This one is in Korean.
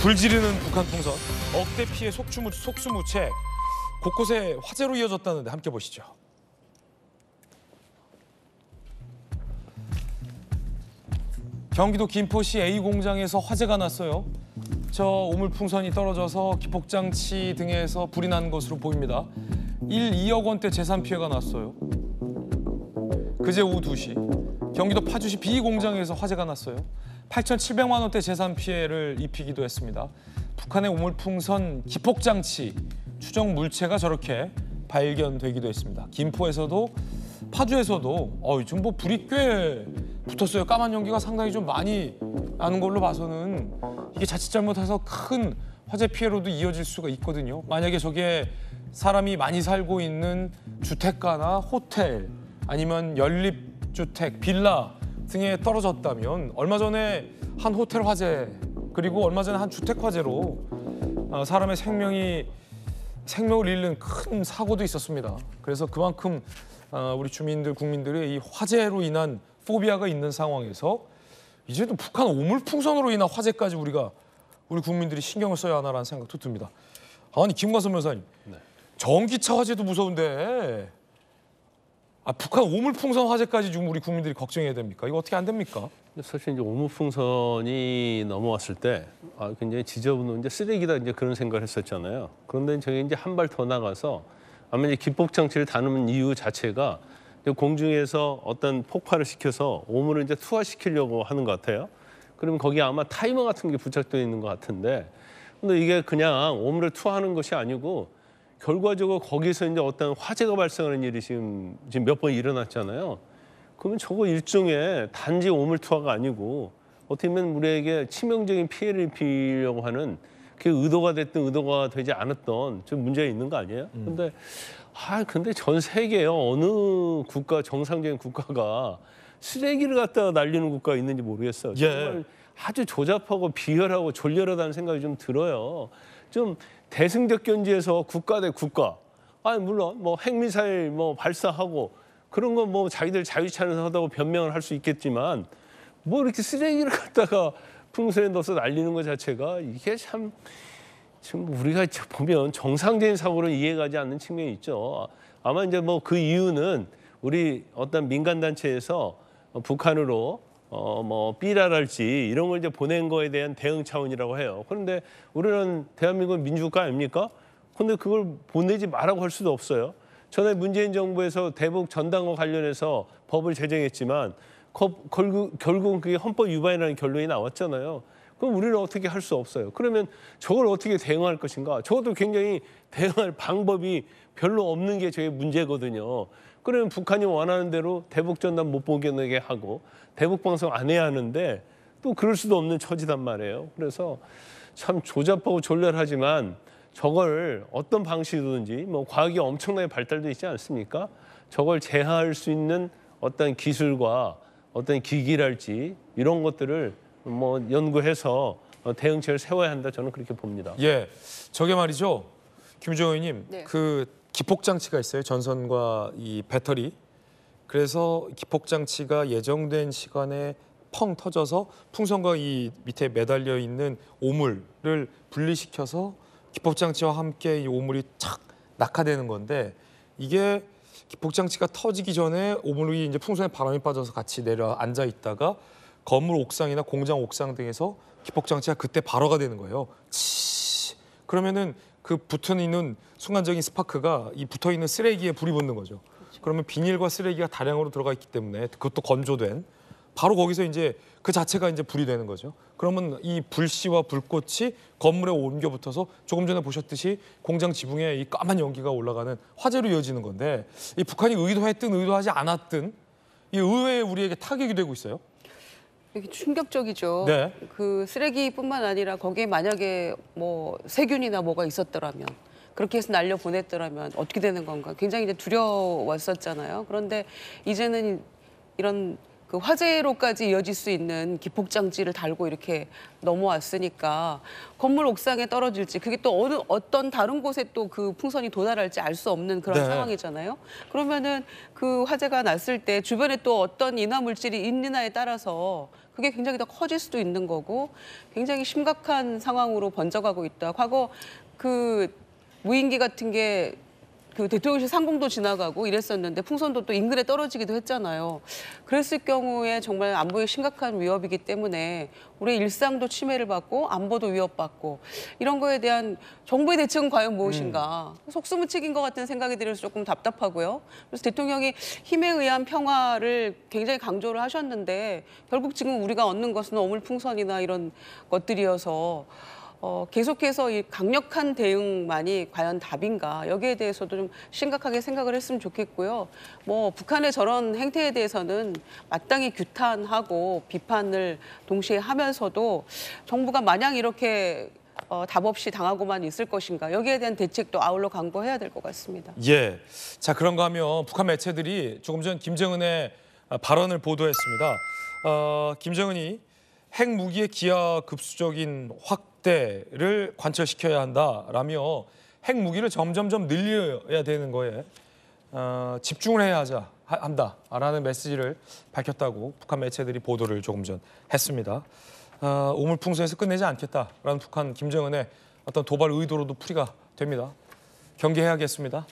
불지르는 북한 풍선, 억대 피해 속수무책, 곳곳에 화재로 이어졌다는데 함께 보시죠. 경기도 김포시 A 공장에서 화재가 났어요. 저 오물풍선이 떨어져서 기폭장치 등에서 불이 난 것으로 보입니다. 2억 원대 재산 피해가 났어요. 그제 오후 2시 경기도 파주시 B 공장에서 화재가 났어요. 8,700만 원대 재산 피해를 입히기도 했습니다. 북한의 오물풍선 기폭장치 추정 물체가 저렇게 발견되기도 했습니다. 김포에서도 파주에서도 요즘 뭐 불이 꽤 붙었어요. 까만 연기가 상당히 좀 많이 나는 걸로 봐서는 이게 자칫 잘못해서 큰 화재 피해로도 이어질 수가 있거든요. 만약에 저게 사람이 많이 살고 있는 주택가나 호텔 아니면 연립주택, 빌라 등에 떨어졌다면 얼마 전에 한 호텔 화재 그리고 얼마 전에 한 주택 화재로 사람의 생명을 잃는 큰 사고도 있었습니다. 그래서 그만큼 우리 주민들, 국민들의 이 화재로 인한 포비아가 있는 상황에서 이제도 북한 오물풍선으로 인한 화재까지 우리 국민들이 신경을 써야 하나라는 생각도 듭니다. 아니 김관섭 변호사님, 네. 전기차 화재도 무서운데 북한 오물풍선 화재까지 지금 우리 국민들이 걱정해야 됩니까? 이거 어떻게 안 됩니까? 사실 이제 오물풍선이 넘어왔을 때 굉장히 지저분한 이제 쓰레기다 이제 그런 생각을 했었잖아요. 그런데 저희 이제 한 발 더 나가서 아마 이제 기폭장치를 다루는 이유 자체가 공중에서 어떤 폭발을 시켜서 오물을 이제 투하시키려고 하는 것 같아요. 그러면 거기에 아마 타이머 같은 게 부착되어 있는 것 같은데, 근데 이게 그냥 오물을 투하하는 것이 아니고 결과적으로 거기서 이제 어떤 화재가 발생하는 일이 지금 몇 번 일어났잖아요. 그러면 저거 일종의 단지 오물 투하가 아니고 어떻게 보면 우리에게 치명적인 피해를 입히려고 하는 그게 의도가 됐든 의도가 되지 않았던 좀 문제가 있는 거 아니에요? 근데 전 세계에 어느 국가, 정상적인 국가가 쓰레기를 갖다가 날리는 국가가 있는지 모르겠어요. 예. 정말 아주 조잡하고 비열하고 졸렬하다는 생각이 좀 들어요. 좀 대승적 견지에서 국가 대 국가. 물론 뭐 핵미사일 발사하고 그런 건 뭐 자기들 자유차원에서 하다고 변명을 할 수 있겠지만 뭐 이렇게 쓰레기를 갖다가 풍선에 넣어서 날리는 것 자체가 이게 참 지금 우리가 보면 정상적인 사고로 이해가지 않는 측면이 있죠. 아마 이제 뭐 그 이유는 우리 어떤 민간 단체에서 북한으로 삐라랄지 이런 걸 이제 보낸 거에 대한 대응 차원이라고 해요. 그런데 우리는 대한민국 민주국가 아닙니까? 근데 그걸 보내지 말라고 할 수도 없어요. 전에 문재인 정부에서 대북 전당과 관련해서 법을 제정했지만 결국은 그게 헌법 위반이라는 결론이 나왔잖아요. 그럼 우리는 어떻게 할 수 없어요. 그러면 저걸 어떻게 대응할 것인가? 저것도 굉장히 대응할 방법이 별로 없는 게 저의 문제거든요. 그러면 북한이 원하는 대로 대북 전단 못 보게 하고 대북 방송 안 해야 하는데 또 그럴 수도 없는 처지단 말이에요. 그래서 참 조잡하고 졸렬하지만 저걸 어떤 방식이든지 과학이 엄청나게 발달돼 있지 않습니까? 저걸 제어할 수 있는 어떤 기술과 어떤 기기랄지 이런 것들을 연구해서 대응책을 세워야 한다. 저는 그렇게 봅니다. 예, 저게 말이죠, 김주영 의원님. 네. 그 기폭장치가 있어요. 전선과 이 배터리. 그래서 기폭장치가 예정된 시간에 펑 터져서 풍선과 이 밑에 매달려 있는 오물을 분리시켜서 기폭장치와 함께 이 오물이 착 낙하되는 건데, 이게 기폭장치가 터지기 전에 오물이 이제 풍선에 바람이 빠져서 같이 내려 앉아 있다가 건물 옥상이나 공장 옥상 등에서 기폭장치가 그때 발화가 되는 거예요. 그러면은 그 붙어 있는 순간적인 스파크가 이 붙어 있는 쓰레기에 불이 붙는 거죠. 그렇죠. 그러면 비닐과 쓰레기가 다량으로 들어가 있기 때문에 그것도 건조된 바로 거기서 이제 그 자체가 이제 불이 되는 거죠. 그러면 이 불씨와 불꽃이 건물에 옮겨 붙어서 조금 전에 보셨듯이 공장 지붕에 이 까만 연기가 올라가는 화재로 이어지는 건데, 이 북한이 의도했든 의도하지 않았든 이 의외에 우리에게 타격이 되고 있어요. 이게 충격적이죠. 네. 그 쓰레기뿐만 아니라 거기에 만약에 세균이나 뭐가 있었더라면, 그렇게 해서 날려 보냈더라면 어떻게 되는 건가 굉장히 이제 두려웠었잖아요. 그런데 이제는 이런 그 화재로까지 이어질 수 있는 기폭장치를 달고 이렇게 넘어왔으니까 건물 옥상에 떨어질지 그게 또 어떤 다른 곳에 또 그 풍선이 도달할지 알 수 없는 그런 네. 상황이잖아요. 그러면은 그 화재가 났을 때 주변에 또 어떤 인화 물질이 있느냐에 따라서 그게 굉장히 더 커질 수도 있는 거고 굉장히 심각한 상황으로 번져가고 있다. 과거 그 무인기 같은 게 그 대통령실 상공도 지나가고 이랬었는데 풍선도 또 인근에 떨어지기도 했잖아요. 그랬을 경우에 정말 안보에 심각한 위협이기 때문에 우리의 일상도 침해를 받고 안보도 위협받고 이런 거에 대한 정부의 대책은 과연 무엇인가. 속수무책인 것 같은 생각이 들어서 조금 답답하고요. 그래서 대통령이 힘에 의한 평화를 굉장히 강조를 하셨는데 결국 지금 우리가 얻는 것은 어물풍선이나 이런 것들이어서 계속해서 이 강력한 대응만이 과연 답인가 여기에 대해서도 좀 심각하게 생각을 했으면 좋겠고요. 뭐 북한의 저런 행태에 대해서는 마땅히 규탄하고 비판을 동시에 하면서도 정부가 마냥 이렇게 답 없이 당하고만 있을 것인가 여기에 대한 대책도 아울러 강구해야 될 것 같습니다. 예. 자, 그런가 하면 북한 매체들이 조금 전 김정은의 발언을 보도했습니다. 김정은이 핵무기의 기하급수적인 확대를 관철시켜야 한다라며 핵무기를 점점점 늘려야 되는 거에 집중을 해야 한다라는 메시지를 밝혔다고 북한 매체들이 보도를 조금 전 했습니다. 오물풍선에서 끝내지 않겠다라는 북한 김정은의 어떤 도발 의도로도 풀이가 됩니다. 경계해야겠습니다.